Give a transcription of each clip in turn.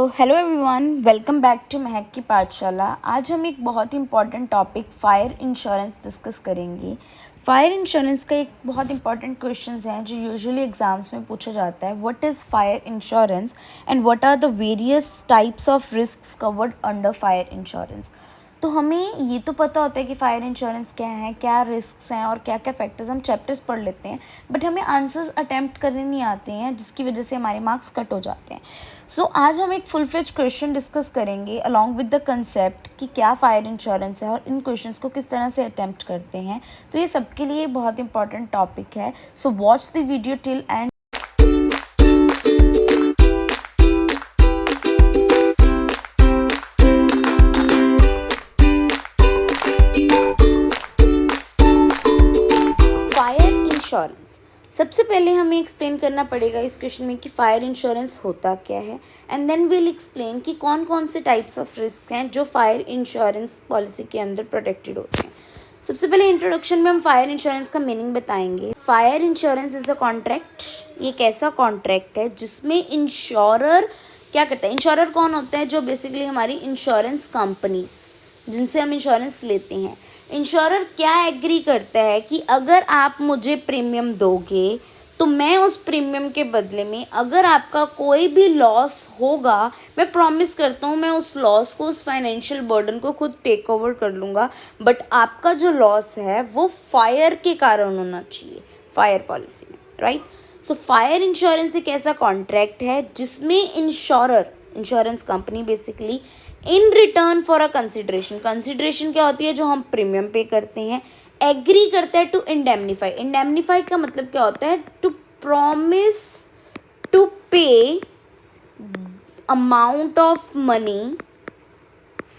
तो hello everyone, welcome back to Mahak की पाठशाला। आज हम एक बहुत ही important topic fire insurance discuss करेंगे। फायर इंश्योरेंस का एक बहुत इंपॉर्टेंट क्वेश्चन है जो यूजुअली एग्जाम्स में पूछा जाता है। What is fire insurance and what are the various types of risks covered under fire insurance. तो हमें ये तो पता होता है कि फ़ायर इंश्योरेंस क्या है, क्या रिस्क्स हैं और क्या क्या फैक्टर्स, हम चैप्टर्स पढ़ लेते हैं, बट हमें आंसर्स अटैम्प्ट करने नहीं आते हैं, जिसकी वजह से हमारे मार्क्स कट हो जाते हैं। सो आज हम एक फुल फ्लेज क्वेश्चन डिस्कस करेंगे अलॉन्ग विद द कंसेप्ट कि क्या फ़ायर इंश्योरेंस है और इन क्वेश्चंस को किस तरह से अटैम्प्ट करते हैं। तो ये सबके लिए बहुत इंपॉर्टेंट टॉपिक है। So watch the video till and. Insurance सबसे पहले हमें एक्सप्लेन करना पड़ेगा इस क्वेश्चन में कि फायर इंश्योरेंस होता क्या है, एंड देन विल एक्सप्लेन कि कौन कौन से टाइप्स ऑफ रिस्क हैं जो फायर इंश्योरेंस पॉलिसी के अंदर प्रोटेक्टेड होते हैं। सबसे पहले इंट्रोडक्शन में हम फायर इंश्योरेंस का मीनिंग बताएंगे। Fire insurance is a contract. ये एक ऐसा कॉन्ट्रैक्ट है जिसमें इंश्योरर क्या करता है। इंश्योरर कौन होता है? जो बेसिकली हमारी इंश्योरेंस कंपनीज जिनसे हम इंश्योरेंस लेते हैं। इंश्योरर क्या एग्री करता है कि अगर आप मुझे प्रीमियम दोगे तो मैं उस प्रीमियम के बदले में अगर आपका कोई भी लॉस होगा, मैं प्रॉमिस करता हूँ मैं उस लॉस को, उस फाइनेंशियल बर्डन को खुद टेक ओवर कर लूँगा, बट आपका जो लॉस है वो फायर के कारण होना चाहिए फायर पॉलिसी में, राइट। सो फायर इंश्योरेंस एक ऐसा कॉन्ट्रैक्ट है जिसमें insurance company basically in return for a consideration क्या होती है? जो हम प्रीमियम पे करते हैं, एग्री करता है टू इंडेमनीफाई का मतलब क्या होता है? To promise to pay amount of money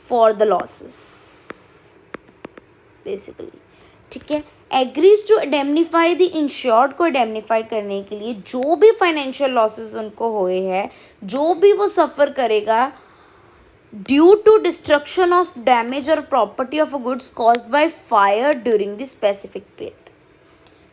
for the losses basically, ठीक है। Agrees to indemnify the insured को इंडेमनीफाई करने के लिए जो भी फाइनेंशियल लॉसेस उनको हुए हैं, जो भी वो सफ़र करेगा due to destruction of damage और property of a goods caused by fire during the specific period.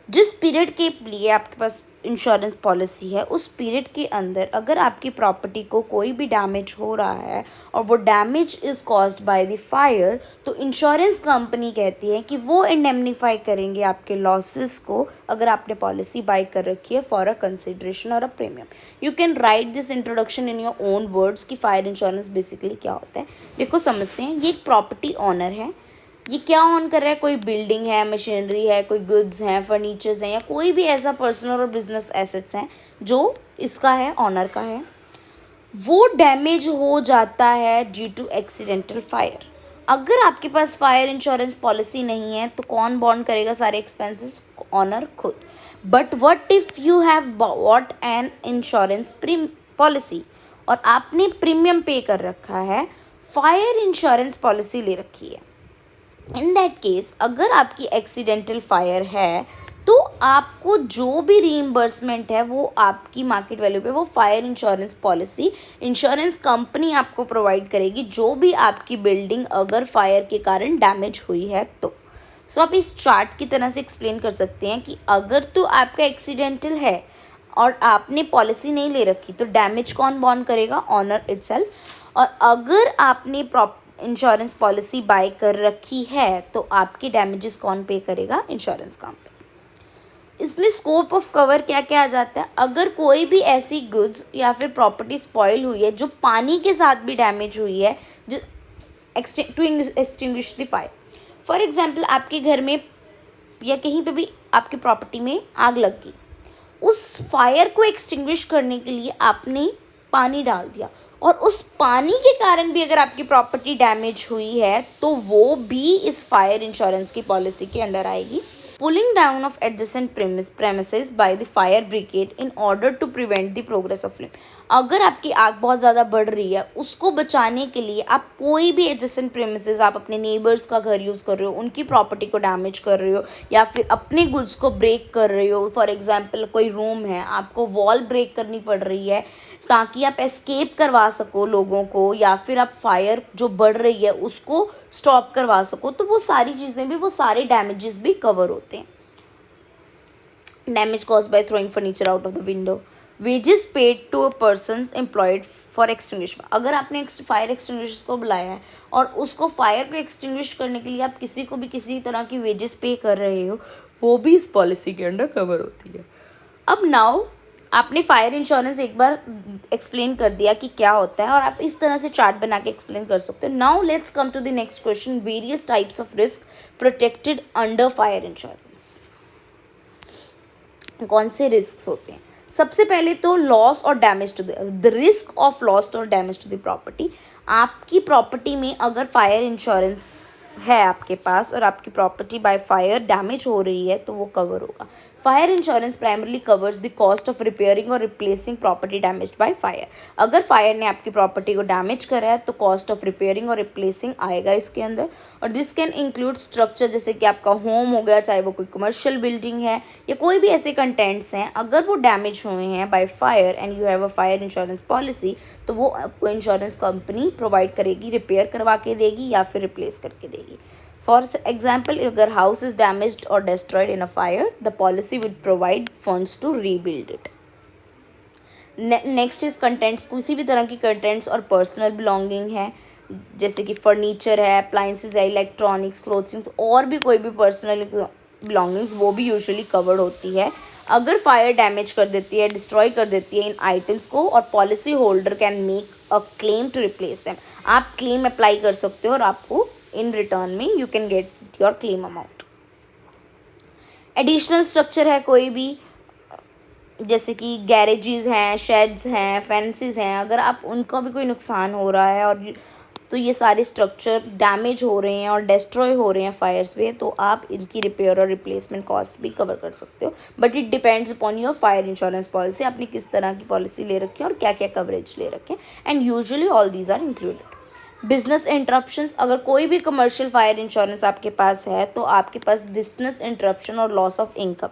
जिस पीरियड के लिए आपके पास इंश्योरेंस पॉलिसी है, उस पीरियड के अंदर अगर आपकी प्रॉपर्टी को कोई भी डैमेज हो रहा है और वो damage is caused by the fire, तो इंश्योरेंस कंपनी कहती है कि वो इंडेमनीफाई करेंगे आपके लॉसेस को अगर आपने पॉलिसी बाय कर रखी है फॉर अ कंसिडरेशन और a premium. You can write this introduction in your own words कि फायर इंश्योरेंस बेसिकली क्या होता है। देखो समझते हैं। ये एक प्रॉपर्टी ऑनर है। ये क्या ऑन कर रहा है? कोई बिल्डिंग है, मशीनरी है, कोई गुड्स हैं, फर्नीचर्स हैं, या कोई भी ऐसा पर्सनल और बिजनेस एसेट्स हैं जो इसका है, ऑनर का है। वो डैमेज हो जाता है ड्यू टू एक्सीडेंटल फायर। अगर आपके पास फायर इंश्योरेंस पॉलिसी नहीं है तो कौन बॉन्ड करेगा सारे एक्सपेंसेस? ऑनर खुद। But what if you have bought an insurance policy और आपने प्रीमियम पे कर रखा है, फायर इंश्योरेंस पॉलिसी ले रखी है। इन दैट केस अगर आपकी एक्सीडेंटल फायर है तो आपको जो भी रीइंबर्समेंट है वो आपकी मार्केट वैल्यू पे वो fire insurance policy insurance company आपको प्रोवाइड करेगी, जो भी आपकी बिल्डिंग अगर फायर के कारण डैमेज हुई है तो। सो आप इस चार्ट की तरह से एक्सप्लेन कर सकते हैं कि अगर तो आपका एक्सीडेंटल है और आपने पॉलिसी नहीं ले रखी तो डैमेज कौन बॉन्ड करेगा? Honour itself. और अगर आपने इंश्योरेंस पॉलिसी बाय कर रखी है तो आपके डैमेजेस कौन पे करेगा? Insurance company. इसमें स्कोप ऑफ कवर क्या क्या आ जाता है? अगर कोई भी ऐसी गुड्स या फिर प्रॉपर्टी स्पॉइल हुई है जो पानी के साथ भी डैमेज हुई है to extinguish the fire. For example आपके घर में या कहीं पे भी आपकी प्रॉपर्टी में आग लग गई, उस फायर को एक्सटिंग्विश करने के लिए आपने पानी डाल दिया और उस पानी के कारण भी अगर आपकी प्रॉपर्टी डैमेज हुई है तो वो भी इस फायर इंश्योरेंस की पॉलिसी के अंडर आएगी। Pulling down of adjacent premises by the fire brigade in order to prevent the progress of flame. अगर आपकी आग बहुत ज़्यादा बढ़ रही है, उसको बचाने के लिए आप कोई भी एडजेसेंट प्रेमिसेस, आप अपने नेबर्स का घर यूज़ कर रहे हो, उनकी प्रॉपर्टी को डैमेज कर रहे हो या फिर अपने गुड्स को ब्रेक कर रहे हो। फॉर एग्जाम्पल कोई रूम है, आपको वॉल ब्रेक करनी पड़ रही है ताकि आप एस्केप करवा सको लोगों को, या फिर आप फायर जो बढ़ रही है उसको स्टॉप करवा सको, तो वो सारी चीज़ें भी, वो सारे डैमेजेस भी कवर होते हैं। Damage cause by throwing furniture out of the window, wages paid to a person employed for extinguishment, अगर आपने फायर एक्सटिंग्विशर्स को बुलाया है और उसको फायर को एक्सटिंग्विश करने के लिए आप किसी को भी किसी तरह की वेजेस पे कर रहे हो, वो भी इस पॉलिसी के अंडर कवर होती है। अब नाउ आपने फायर इंश्योरेंस एक बार एक्सप्लेन कर दिया कि क्या होता है, और आप इस तरह से चार्ट बना के एक्सप्लेन कर सकते हो। Now let's come to the next question, various types of risk protected under fire insurance. कौन से रिस्क होते हैं? सबसे पहले तो लॉस और damage to the risk of loss और डैमेज टू द प्रॉपर्टी। आपकी प्रॉपर्टी में अगर फायर इंश्योरेंस है आपके पास और आपकी प्रॉपर्टी बाय फायर डैमेज हो रही है तो वो कवर होगा। Fire insurance primarily covers the cost of repairing और replacing property damaged by fire. अगर फायर ने आपकी प्रॉपर्टी को डैमेज करा है तो कॉस्ट ऑफ रिपेयरिंग और रिप्लेसिंग आएगा इसके अंदर। और दिस कैन इंक्लूड स्ट्रक्चर, जैसे कि आपका होम हो गया, चाहे वो कोई कमर्शियल बिल्डिंग है या कोई भी ऐसे कंटेंट्स हैं, अगर वो डैमेज हुए हैं by fire and you have a fire insurance policy, तो वो आपको इंश्योरेंस कंपनी प्रोवाइड करेगी, रिपेयर करवा के देगी या फिर रिप्लेस करके देगी। फॉर एग्जाम्पल, अगर हाउस इज डैमेज्ड और destroyed in a fire, the policy would provide funds to rebuild it. Next is contents, किसी भी तरह की कंटेंट्स और पर्सनल बिलोंगिंग है, जैसे कि फर्नीचर है, अप्लाइंसेज है, इलेक्ट्रॉनिक्स, क्लोथिंग्स, और भी कोई भी पर्सनल बिलोंगिंग्स, वो भी यूजुअली कवर्ड होती है। अगर फायर डैमेज कर देती है, डिस्ट्रॉय कर देती है इन आइटम्स को, और policy holder can make a claim to replace them, आप क्लेम अप्लाई कर सकते हो और आपको इन रिटर्न में you can get your claim amount. Additional structure है कोई भी, जैसे कि गैरेजेस हैं, शेड्स हैं, फेंसेस हैं, अगर आप उनका भी कोई नुकसान हो रहा है और तो ये सारे स्ट्रक्चर डैमेज हो रहे हैं और डिस्ट्रॉय हो रहे हैं फायर्स में, तो आप इनकी रिपेयर और रिप्लेसमेंट कॉस्ट भी कवर कर सकते हो। But it depends upon your fire insurance policy, आपने किस तरह की पॉलिसी ले रखी है और क्या क्या कवरेज ले रखे हैं, and usually all these are included. Business interruptions, अगर कोई भी कमर्शियल फायर इंश्योरेंस आपके पास है तो आपके पास बिजनेस इंटरप्शन और loss of income,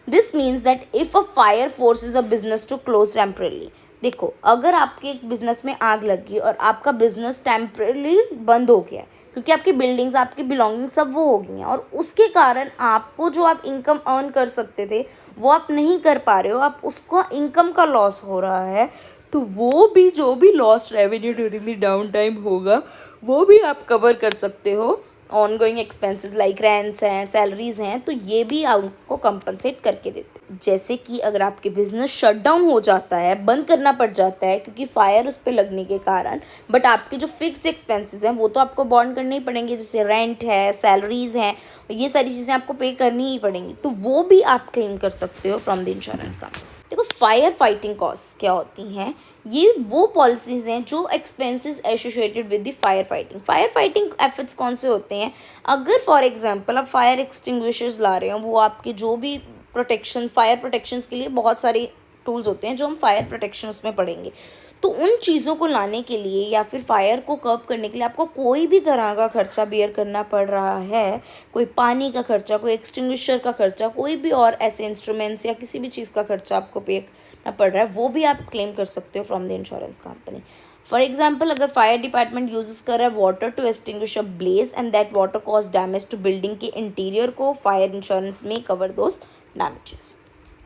this means that if a fire forces a business to close temporarily. देखो, अगर आपके एक बिजनेस में आग लगी और आपका बिजनेस टेम्परली बंद हो गया क्योंकि आपकी बिल्डिंग्स, आपकी बिलोंगिंग सब वो हो गई हैं, और उसके कारण आपको जो आप इनकम अर्न कर सकते थे वो आप नहीं कर पा रहे हो, आप उसका इनकम का लॉस हो रहा है, तो वो भी जो भी lost revenue during the down time होगा वो भी आप कवर कर सकते हो। On going expenses like rents हैं, सैलरीज हैं, तो ये भी आपको कंपनसेट करके देते हैं। जैसे कि अगर आपके बिजनेस शट डाउन हो जाता है, बंद करना पड़ जाता है क्योंकि फायर उस पर लगने के कारण, बट आपके जो फिक्स्ड एक्सपेंसेस हैं वो तो आपको बॉन्ड करने ही पड़ेंगे, जैसे रेंट है, सैलरीज हैं, ये सारी चीज़ें आपको पे करनी ही पड़ेंगी, तो वो भी आप क्लेम कर सकते हो फ्रॉम द इंश्योरेंस कंपनी। देखो, फायर फाइटिंग कॉस्ट क्या होती हैं, ये वो पॉलिसीज़ हैं जो expenses associated with the fire fighting efforts कौन से होते हैं। अगर फॉर एग्जांपल आप फायर एक्सटिंग्विशर्स ला रहे हो, वो आपके जो भी प्रोटेक्शन, फायर प्रोटेक्शंस के लिए बहुत सारे टूल्स होते हैं जो हम फायर प्रोटेक्शन उसमें पढ़ेंगे, तो उन चीज़ों को लाने के लिए या फिर फायर को कर्ब करने के लिए आपको कोई भी तरह का खर्चा बियर करना पड़ रहा है, कोई पानी का खर्चा, कोई एक्सटिंग्विशर का खर्चा, कोई भी और ऐसे इंस्ट्रूमेंट्स या किसी भी चीज़ का खर्चा आपको पे करना पड़ रहा है, वो भी आप क्लेम कर सकते हो from the insurance company. For example, अगर फायर डिपार्टमेंट यूज़ कर रहा है water to extinguish a blaze and that water cause damage to building के इंटीरियर को, फायर इंश्योरेंस में cover those damages,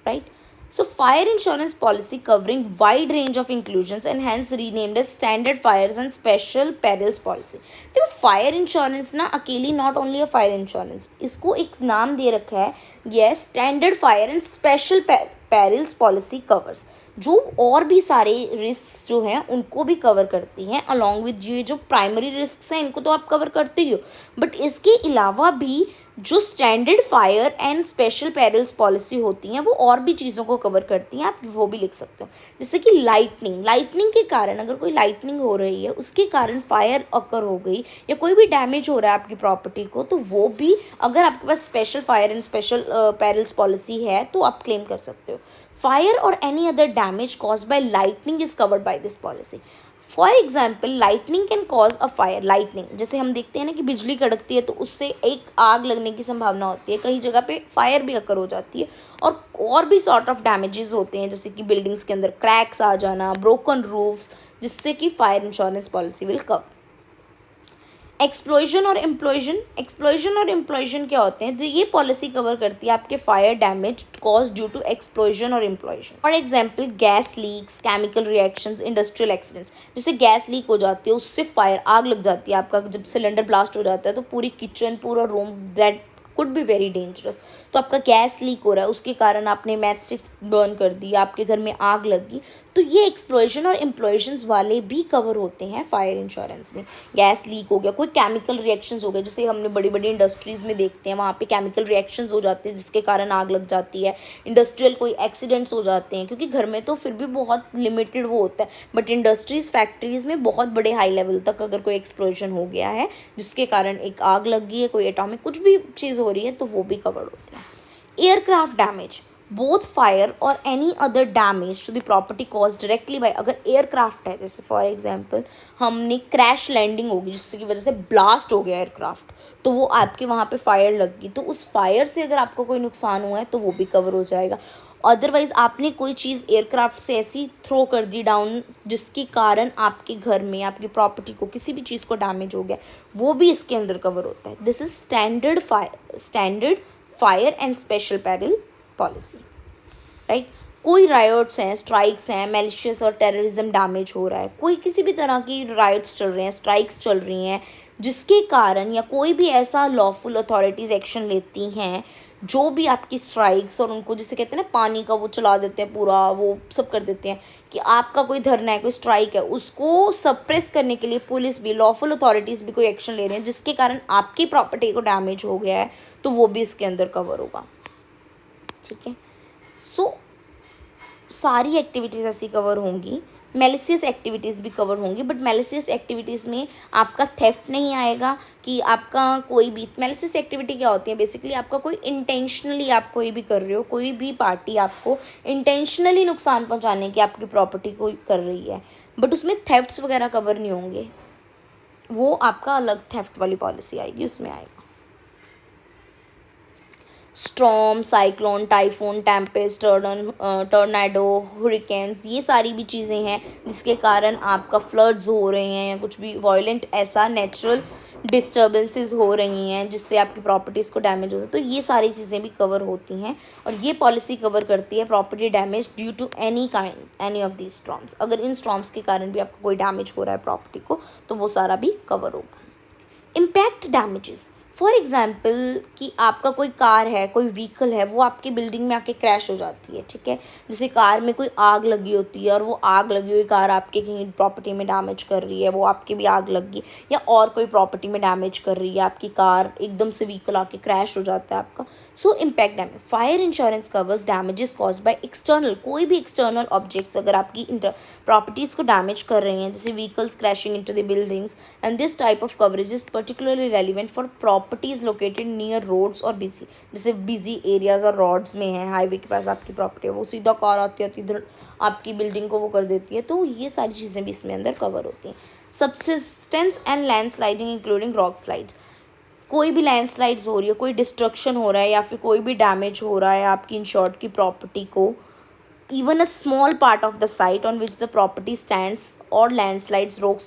right. So fire insurance policy covering wide range of inclusions and hence renamed as standard fires and special perils policy। देखो, fire insurance ना अकेली not only a fire insurance, इसको एक नाम दे रखा है, yes, standard fire and special perils policy covers, जो और भी सारे रिस्क जो हैं उनको भी कवर करती हैं, अलॉन्ग विद ये जो प्राइमरी रिस्क हैं इनको तो आप कवर करते ही हो, बट इसके अलावा भी जो standard fire and special perils policy होती हैं वो और भी चीज़ों को कवर करती हैं, आप वो भी लिख सकते हो। जैसे कि लाइटनिंग के कारण, अगर कोई लाइटनिंग हो रही है उसके कारण फायर अकर हो गई या कोई भी डैमेज हो रहा है आपकी प्रॉपर्टी को, तो वो भी अगर आपके पास special fire and special perils policy है तो आप क्लेम कर सकते हो। फायर और any other damage caused by lightning is covered by this policy. For example, lightning can cause a fire. Lightning, जैसे हम देखते हैं ना कि बिजली कड़कती है तो उससे एक आग लगने की संभावना होती है, कई जगह पे फायर भी अकर हो जाती है, और भी सॉर्ट ऑफ डैमेजेस होते हैं, जैसे कि बिल्डिंग्स के अंदर क्रैक्स आ जाना, ब्रोकन रूफ्स, जिससे कि fire insurance policy will cover. Explosion क्या होते हैं, जो ये पॉलिसी कवर करती है आपके fire damage cause due to explosion और implosion. For example gas leaks, chemical reactions, industrial accidents. जैसे गैस लीक हो जाती है, उससे फायर, आग लग जाती है आपका, जब सिलेंडर ब्लास्ट हो जाता है तो पूरी किचन, पूरा room, that could be very dangerous. तो आपका गैस लीक हो रहा है, उसके कारण आपने मैच स्टिक बर्न कर दी, आपके घर में आग लगी, तो ये एक्सप्लोजन और इम्प्लॉयजन्स वाले भी कवर होते हैं फायर इंश्योरेंस में। गैस लीक हो गया, कोई केमिकल रिएक्शंस हो गए, जैसे हमने बड़ी बड़ी इंडस्ट्रीज़ में देखते हैं, वहाँ पे केमिकल रिएक्शंस हो जाते हैं जिसके कारण आग लग जाती है। इंडस्ट्रियल कोई एक्सीडेंट्स हो जाते हैं, क्योंकि घर में तो फिर भी बहुत लिमिटेड वो होता है, बट इंडस्ट्रीज़, फैक्ट्रीज़ में बहुत बड़े हाई लेवल तक अगर कोई एक्सप्लोजन हो गया है जिसके कारण एक आग लग गई है, कोई एटॉमिक कुछ भी चीज़ हो रही है, तो वो भी कवर होते हैं। एयरक्राफ्ट डैमेज, बोथ फायर और any other damage to the property cause directly by, अगर एयरक्राफ्ट है, जैसे फॉर एग्जांपल हमने क्रैश लैंडिंग होगी जिसकी वजह से ब्लास्ट हो गया एयरक्राफ्ट, तो वो आपके वहाँ पे फायर लग गई, तो उस फायर से अगर आपको कोई नुकसान हुआ है तो वो भी कवर हो जाएगा। अदरवाइज़ आपने कोई चीज़ एयरक्राफ्ट से ऐसी थ्रो कर दी डाउन जिसके कारण आपके घर में, आपकी प्रॉपर्टी को, किसी भी चीज़ को डैमेज हो गया, वो भी इसके अंदर कवर होता है। This is standard fire and special peril policy, right. कोई रायोट्स हैं, स्ट्राइक्स हैं, मैलिशियस और टेररिज्म डैमेज हो रहा है, कोई किसी भी तरह की रायोट्स चल रहे हैं, स्ट्राइक्स चल रही हैं, जिसके कारण या कोई भी ऐसा लॉफुल अथॉरिटीज़ एक्शन लेती हैं जो भी आपकी स्ट्राइक्स, और उनको जिसे कहते हैं ना पानी का वो चला देते हैं, पूरा वो सब कर देते हैं कि आपका कोई धरना है, कोई स्ट्राइक है, उसको सप्रेस करने के लिए पुलिस भी, लॉफुल अथॉरिटीज़ भी कोई एक्शन ले रहे हैं जिसके कारण आपकी प्रॉपर्टी को डैमेज हो गया है, तो वो भी इसके अंदर कवर होगा, ठीक है। सो सारी एक्टिविटीज़ ऐसी कवर होंगी, मैलिशियस एक्टिविटीज़ भी कवर होंगी, बट मैलिशियस एक्टिविटीज़ में आपका थेफ्ट नहीं आएगा कि आपका कोई भी, मैलिशियस एक्टिविटी क्या होती है बेसिकली, आपका कोई इंटेंशनली आप कोई भी कर रहे हो, कोई भी पार्टी आपको इंटेंशनली नुकसान पहुंचाने की आपकी प्रॉपर्टी को कर रही है, बट उसमें थेफ्ट्स वगैरह कवर नहीं होंगे, वो आपका अलग थेफ्ट वाली पॉलिसी आएगी, उसमें आएगा। स्टॉर्म, साइक्लोन, टाइफून, टेम्पेस्ट, टर्नाडो, हुरिकेन्स, ये सारी भी चीज़ें हैं जिसके कारण आपका फ्लड्स हो रहे हैं या कुछ भी वायलेंट ऐसा नेचुरल डिस्टर्बेंसेस हो रही हैं जिससे आपकी प्रॉपर्टीज़ को डैमेज होता है, तो ये सारी चीज़ें भी कवर होती हैं, और ये पॉलिसी कवर करती है property damage due to any of the storms. अगर इन स्टॉर्म्स के कारण भी आपको कोई डैमेज हो रहा है प्रॉपर्टी को, तो वो सारा भी कवर होगा। इम्पैक्ट डैमेजेस, फॉर एग्जाम्पल कि आपका कोई कार है, कोई व्हीकल है, वो आपकी बिल्डिंग में आके क्रैश हो जाती है, ठीक है। जैसे कार में कोई आग लगी होती है और वो आग लगी हुई कार आपके कहीं प्रॉपर्टी में डैमेज कर रही है, वो आपकी भी आग लग गई, या और कोई प्रॉपर्टी में डैमेज कर रही है आपकी कार, एकदम से व्हीकल आके क्रैश हो जाता है आपका। सो impact damage, fire insurance covers damages caused by external, कोई भी एक्सटर्नल ऑब्जेक्ट्स अगर आपकी प्रॉपर्टीज़ को डैमेज कर रहे हैं, जैसे vehicles crashing into the buildings, and this type of coverage is particularly relevant for properties located near roads और बिजी, जैसे बिजी एरियाज और रोड्स में है, हाईवे के पास आपकी प्रॉपर्टी है, वो सीधा कार आती है इधर आपकी बिल्डिंग को वो कर देती है, तो ये सारी चीज़ें भी इसमें अंदर कवर होती हैं। Subsistence and land sliding including rock slides, कोई भी लैंडस्लाइड्स हो रही है, कोई डिस्ट्रक्शन हो रहा है या फिर कोई भी डैमेज हो रहा है आपकी इंश्योर्ड की प्रॉपर्टी को, even a small part of the site on which the property stands or landslides, rock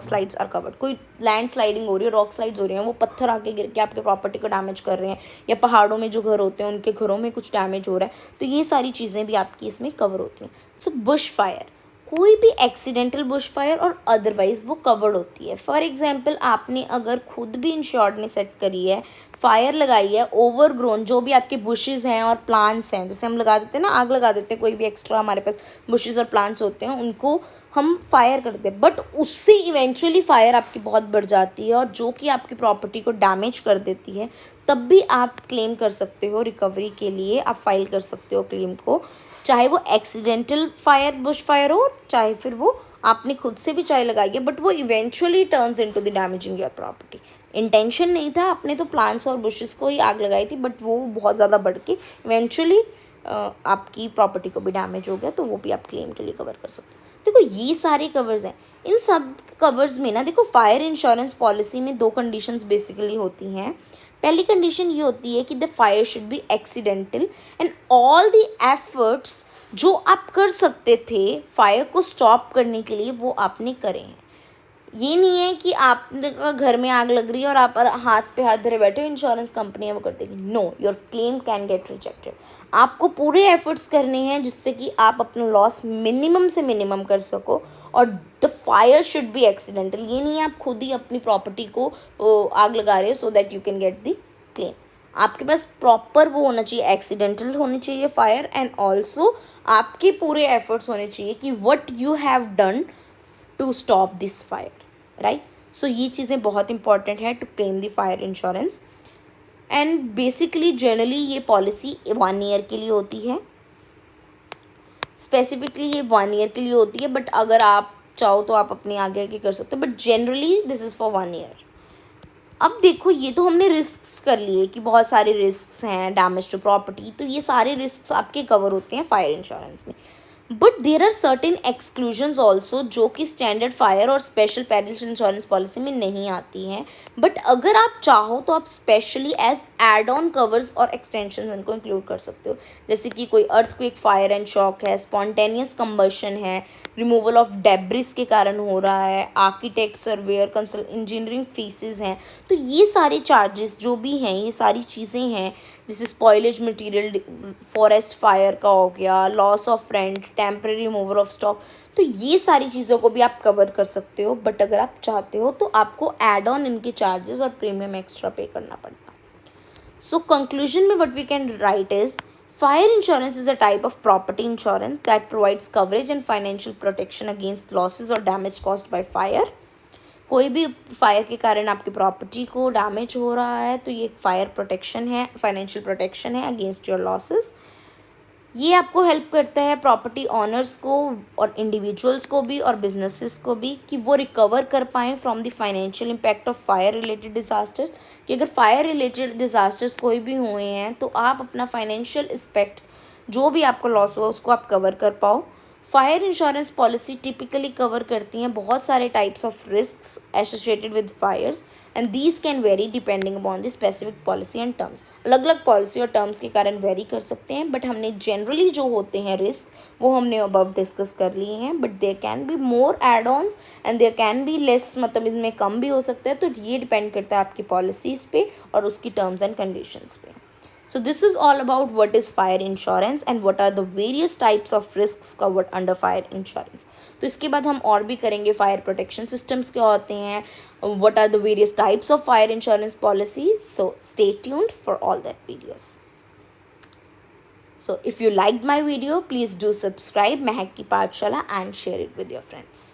slides are covered, कोई लैंड स्लाइडिंग हो रही है, रॉक स्लाइड्स हो रही हैं, वो पत्थर आके गिर के आपके प्रॉपर्टी को डैमेज कर रहे हैं, या पहाड़ों में जो घर होते हैं उनके घरों में कुछ डैमेज हो रहा है, तो ये सारी चीज़ें भी आपकी इसमें कवर होती हैं। सो बुश फायर, कोई भी एक्सीडेंटल बुश फायर और अदरवाइज वो कवर्ड होती है। फॉर एग्जांपल आपने अगर खुद भी इंश्योर्ड ने सेट करी है, फायर लगाई है, ओवरग्रोन जो भी आपके बुशेस हैं और प्लांट्स हैं, जैसे हम लगा देते हैं ना, आग लगा देते हैं, कोई भी एक्स्ट्रा हमारे पास बुशेस और प्लांट्स होते हैं उनको हम फायर करते हैं, बट उससे इवेंचुअली फायर आपकी बहुत बढ़ जाती है और जो कि आपकी प्रॉपर्टी को डैमेज कर देती है, तब भी आप क्लेम कर सकते हो, रिकवरी के लिए आप फाइल कर सकते हो क्लेम को, चाहे वो एक्सीडेंटल फायर, बुश फायर हो, चाहे फिर वो आपने खुद से भी चाहे लगाई है, बट वो eventually turns into the damaging your property. Intention नहीं था, आपने तो प्लांट्स और बुशेस को ही आग लगाई थी, बट वो बहुत ज़्यादा बढ़ के इवेंचुअली आपकी प्रॉपर्टी को भी डैमेज हो गया, तो वो भी आप क्लेम के लिए कवर कर सकते हो। देखो ये सारे कवर्स हैं, इन सब कवर्स में ना देखो फायर इंश्योरेंस पॉलिसी में दो कंडीशंस बेसिकली होती हैं। पहली कंडीशन ये होती है कि the fire should be accidental and all the efforts जो आप कर सकते थे फायर को स्टॉप करने के लिए वो आपने करे हैं। ये नहीं है कि आपने का घर में आग लग रही है और आप हाथ पे हाथ धरे बैठे हो, इंश्योरेंस कंपनी है वो कर देगी। No, your claim can get rejected. आपको पूरे एफर्ट्स करने हैं जिससे कि आप अपना लॉस मिनिमम से मिनिमम कर सको, और the fire should be accidental. ये नहीं है आप खुद ही अपनी प्रॉपर्टी को आग लगा रहे हो so that you can get the claim. आपके पास प्रॉपर वो होना चाहिए, एक्सीडेंटल होनी चाहिए फायर, एंड ऑल्सो आपके पूरे एफर्ट्स होने चाहिए कि what you have done to stop this fire, right. So ये चीज़ें बहुत इंपॉर्टेंट है to claim the fire insurance. And basically generally ये पॉलिसी 1 ईयर के लिए होती है, स्पेसिफिकली ये 1 ईयर के लिए होती है, बट अगर आप चाहो तो आप अपने आगे आगे कर सकते हो, but generally this is for 1 year. अब देखो, ये तो हमने रिस्क कर लिए कि बहुत सारे रिस्क हैं, डैमेज टू प्रॉपर्टी, तो ये सारे रिस्क आपके कवर होते हैं फायर इंश्योरेंस में। But there are certain exclusions also जो कि स्टैंडर्ड फायर और स्पेशल पेरिल्स इंश्योरेंस पॉलिसी में नहीं आती हैं, बट अगर आप चाहो तो आप specially as add on covers और एक्सटेंशन इनको इंक्लूड कर सकते हो। जैसे कि कोई अर्थक्वेक, फायर एंड शॉक है, स्पॉन्टेनियस कंबशन है, रिमूवल ऑफ डेब्रिस के कारण हो रहा है, architect, surveyor, consult, engineering fees हैं। तो ये सारे चार्जेस जो भी हैं, ये सारी चीज़ें हैं, जैसे स्पॉइलेज मटेरियल, फॉरेस्ट फायर का हो गया, loss of rent, temporary removal of stock, तो ये सारी चीज़ों को भी आप कवर कर सकते हो। बट अगर आप चाहते हो तो आपको एड ऑन इनके चार्जेस और प्रीमियम एक्स्ट्रा पे करना पड़ेगा। So conclusion में what we can write is, fire insurance is a type of property insurance that provides coverage and financial protection against losses or damage caused by fire। कोई भी fire के कारण आपकी property को डैमेज हो रहा है तो ये फायर प्रोटेक्शन है, फाइनेंशियल प्रोटेक्शन है अगेंस्ट योर लॉसेस। ये आपको हेल्प करता है प्रॉपर्टी ऑनर्स को और इंडिविजुअल्स को भी और बिजनेसेस को भी कि वो रिकवर कर पाएँ from the financial impact of fire related disasters. कि अगर फायर रिलेटेड डिज़ास्टर्स कोई भी हुए हैं तो आप अपना फाइनेंशियल इस्पेक्ट जो भी आपको लॉस हुआ उसको आप कवर कर पाओ। Fire insurance policy typically cover करती हैं बहुत सारे types of risks associated with fires, and these can vary depending upon the specific policy and terms. अलग अलग पॉलिसी और टर्म्स के कारण वेरी कर सकते हैं, बट हमने जनरली जो होते हैं रिस्क वो हमने अबव डिस्कस कर लिए हैं। But there can be more add ons and there can be less, मतलब इसमें कम भी हो सकता है। तो ये डिपेंड करता है आपकी पॉलिसीज़ पे और उसकी टर्म्स एंड कंडीशंस पे। So this is all about what is fire insurance and what are the various types of risks covered under fire insurance. तो इसके बाद हम और भी करेंगे fire protection systems क्या होते हैं, what are the various types of fire insurance policies. So stay tuned for all that videos. So if you liked my video, please do subscribe Mehak Ki Pathshala and share it with your friends.